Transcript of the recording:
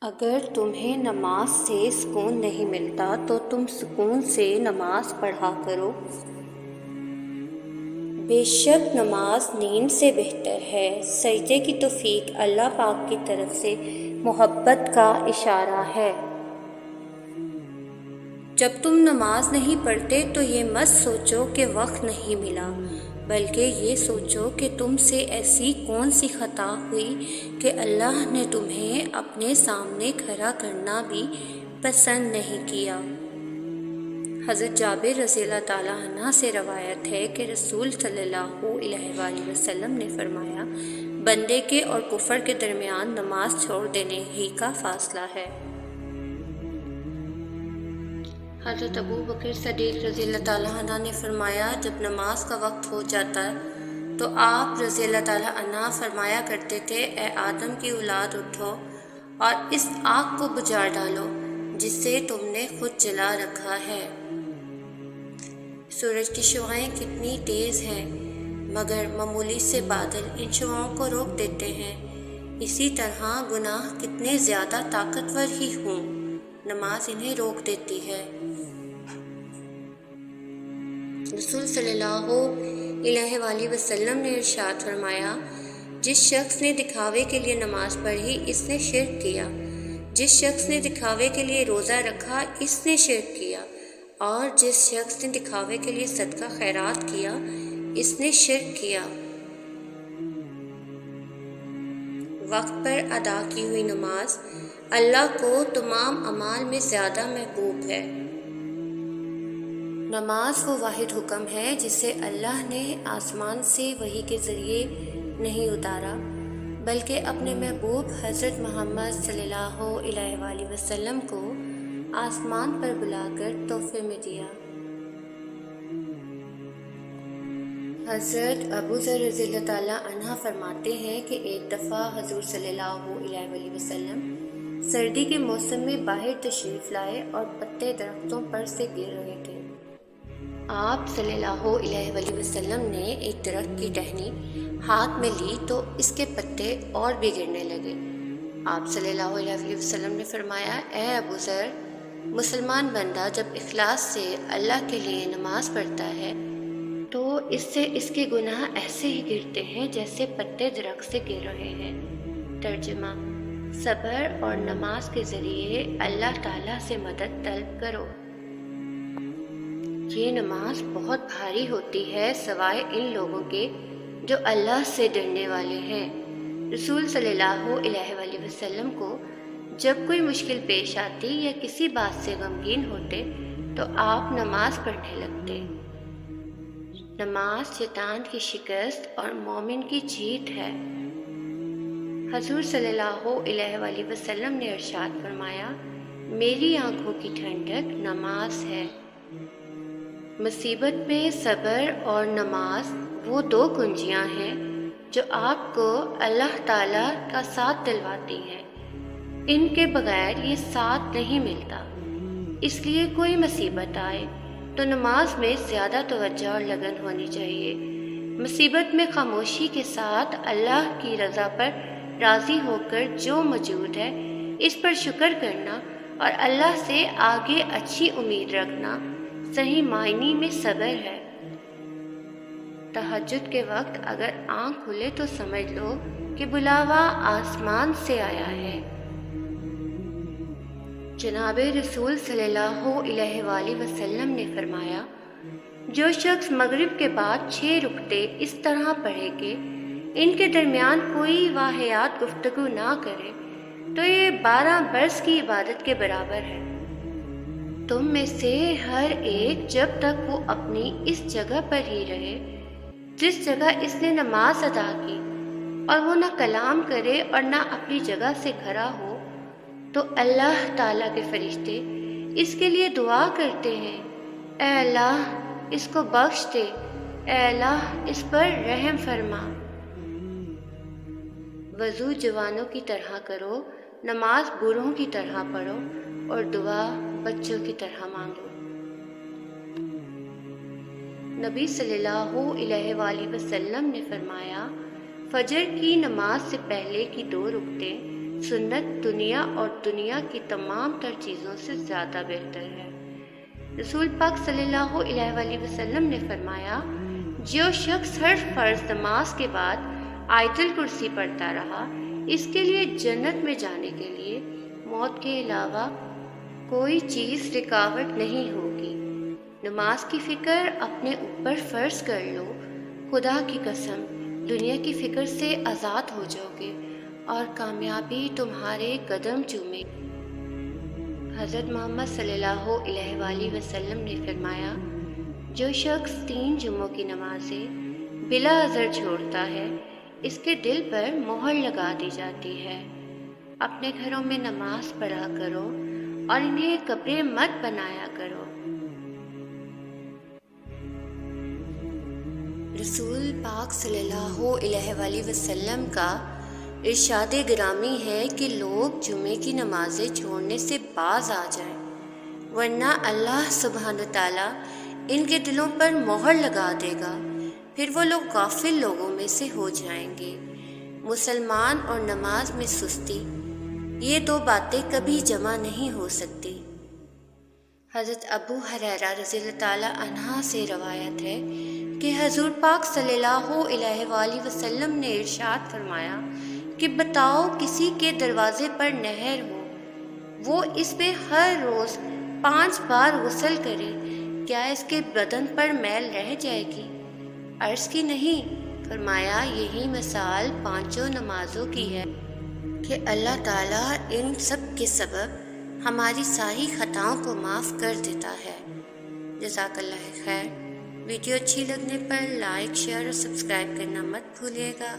اگر تمہیں نماز سے سکون نہیں ملتا تو تم سکون سے نماز پڑھا کرو۔ بے شک نماز نیند سے بہتر ہے۔ سجدے کی توفیق اللہ پاک کی طرف سے محبت کا اشارہ ہے۔ جب تم نماز نہیں پڑھتے تو یہ مت سوچو کہ وقت نہیں ملا، بلکہ یہ سوچو کہ تم سے ایسی کون سی خطا ہوئی کہ اللہ نے تمہیں اپنے سامنے کھڑا کرنا بھی پسند نہیں کیا۔ حضرت جابر رضی اللہ تعالیٰ عنہ سے روایت ہے کہ رسول صلی اللہ علیہ وآلہ وسلم نے فرمایا، بندے کے اور کفر کے درمیان نماز چھوڑ دینے ہی کا فاصلہ ہے۔ حضرت ابو بکر صدیق رضی اللہ تعالیٰ عنہ نے فرمایا، جب نماز کا وقت ہو جاتا تو آپ رضی اللہ تعالیٰ عنہ فرمایا کرتے تھے، اے آدم کی اولاد اٹھو اور اس آگ کو بجھا ڈالو جس سے تم نے خود جلا رکھا ہے۔ سورج کی شعاعیں کتنی تیز ہیں مگر معمولی سے بادل ان شعاعوں کو روک دیتے ہیں۔ اسی طرح گناہ کتنے زیادہ طاقتور ہی ہوں، نماز انہیں روک دیتی ہے۔ رسول صلی اللہ علیہ وآلہ وسلم نے ارشاد فرمایا، جس شخص نے دکھاوے کے لیے نماز پڑھی اس نے شرک کیا، جس شخص نے دکھاوے کے لیے روزہ رکھا اس نے شرک کیا، اور جس شخص نے دکھاوے کے لیے صدقہ خیرات کیا اس نے شرک کیا۔ وقت پر ادا کی ہوئی نماز اللہ کو تمام اعمال میں زیادہ محبوب ہے۔ نماز وہ واحد حکم ہے جسے اللہ نے آسمان سے وحی کے ذریعے نہیں اتارا، بلکہ اپنے محبوب حضرت محمد صلی اللہ علیہ وآلہ وسلم کو آسمان پر بلا کر تحفے میں دیا۔ حضرت ابو ذر رضی اللہ تعالیٰ عنہ فرماتے ہیں کہ ایک دفعہ حضور صلی اللہ علیہ وآلہ وسلم سردی کے موسم میں باہر تشریف لائے اور پتے درختوں پر سے گر رہے تھے۔ آپ صلی اللہ علیہ وآلہ وسلم نے ایک درخت کی ٹہنی ہاتھ میں لی تو اس کے پتے اور بھی گرنے لگے۔ آپ صلی اللہ علیہ وآلہ وسلم نے فرمایا، اے ابو ذر، مسلمان بندہ جب اخلاص سے اللہ کے لیے نماز پڑھتا ہے تو اس سے اس کے گناہ ایسے ہی گرتے ہیں جیسے پتے درخت سے گر رہے ہیں۔ ترجمہ: صبر اور نماز کے ذریعے اللہ تعالیٰ سے مدد طلب کرو۔ یہ نماز بہت بھاری ہوتی ہے سوائے ان لوگوں کے جو اللہ سے ڈرنے والے ہیں۔ رسول صلی اللہ علیہ وآلہ وسلم کو جب کوئی مشکل پیش آتی یا کسی بات سے غمگین ہوتے تو آپ نماز پڑھنے لگتے۔ نماز شیطان کی شکست اور مومن کی جیت ہے۔ حضور صلی اللہ علیہ وآلہ وسلم نے ارشاد فرمایا، میری آنکھوں کی ٹھنڈک نماز ہے۔ مصیبت میں صبر اور نماز وہ دو کنجیاں ہیں جو آپ کو اللہ تعالیٰ کا ساتھ دلواتی ہیں۔ ان کے بغیر یہ ساتھ نہیں ملتا۔ اس لیے کوئی مصیبت آئے تو نماز میں زیادہ توجہ اور لگن ہونی چاہیے۔ مصیبت میں خاموشی کے ساتھ اللہ کی رضا پر راضی ہو کر جو موجود ہے اس پر شکر کرنا اور اللہ سے آگے اچھی امید رکھنا صحیح معنی میں صبر ہے۔ تہجد کے وقت اگر آنکھ کھلے تو سمجھ لو کہ بلاوا آسمان سے آیا ہے۔ جناب رسول صلی اللہ علیہ وآلہ وسلم نے فرمایا، جو شخص مغرب کے بعد 6 رکعتیں اس طرح پڑھے کہ ان کے درمیان کوئی واہیات گفتگو نہ کرے تو یہ 12 برس کی عبادت کے برابر ہے۔ تم میں سے ہر ایک جب تک وہ اپنی اس جگہ پر ہی رہے جس جگہ اس نے نماز ادا کی، اور وہ نہ کلام کرے اور نہ اپنی جگہ سے کھڑا ہو، تو اللہ تعالیٰ کے فرشتے اس کے لیے دعا کرتے ہیں، اے اللہ اس کو بخش دے، اے اللہ اس پر رحم فرما۔ وضو جوانوں کی طرح کرو، نماز بوڑھوں کی طرح پڑھو اور دعا بچوں کی طرح مانگو۔ نبی صلی اللہ علیہ وآلہ وسلم نے فرمایا، فجر کی نماز سے پہلے کی 2 رکعتیں سنت دنیا اور دنیا کی تمام تر چیزوں سے زیادہ بہتر ہے۔ رسول پاک صلی اللہ علیہ وآلہ وسلم نے فرمایا، جو شخص ہر فرض نماز کے بعد آیت الکرسی پڑھتا رہا، اس کے لیے جنت میں جانے کے لیے موت کے علاوہ کوئی چیز رکاوٹ نہیں ہوگی۔ نماز کی فکر اپنے اوپر فرض کر لو، خدا کی قسم دنیا کی فکر سے آزاد ہو جاؤ گے اور کامیابی تمہارے قدم چومے گی۔ حضرت محمد صلی اللہ علیہ وآلہ وسلم نے فرمایا، جو شخص 3 جمعوں کی نمازیں بلا عذر چھوڑتا ہے، اس کے دل پر مہر لگا دی جاتی ہے۔ اپنے گھروں میں نماز پڑھا کرو اور انہیں قبریں مت بنایا کرو۔ رسول پاک صلی اللہ علیہ وآلہ وسلم کا ارشاد گرامی ہے کہ لوگ جمعے کی نمازیں چھوڑنے سے باز آ جائیں، ورنہ اللہ سبحانہ تعالیٰ ان کے دلوں پر مہر لگا دے گا، پھر وہ لوگ غافل لوگوں میں سے ہو جائیں گے۔ مسلمان اور نماز میں سستی، یہ 2 باتیں کبھی جمع نہیں ہو سکتی۔ حضرت ابو ہریرہ رضی اللہ تعالیٰ عنہ سے روایت ہے کہ حضور پاک صلی اللہ علیہ وآلہ وسلم نے ارشاد فرمایا کہ بتاؤ، کسی کے دروازے پر نہر ہو، وہ اس میں ہر روز 5 بار غسل کرے، کیا اس کے بدن پر میل رہ جائے گی؟ عرض کی نہیں، فرمایا یہی مثال 5 نمازوں کی ہے کہ اللہ تعالیٰ ان سب کے سبب ہماری ساری خطاؤں کو معاف کر دیتا ہے۔ جزاک اللہ خیر۔ ویڈیو اچھی لگنے پر لائک، شیئر اور سبسکرائب کرنا مت بھولیے گا۔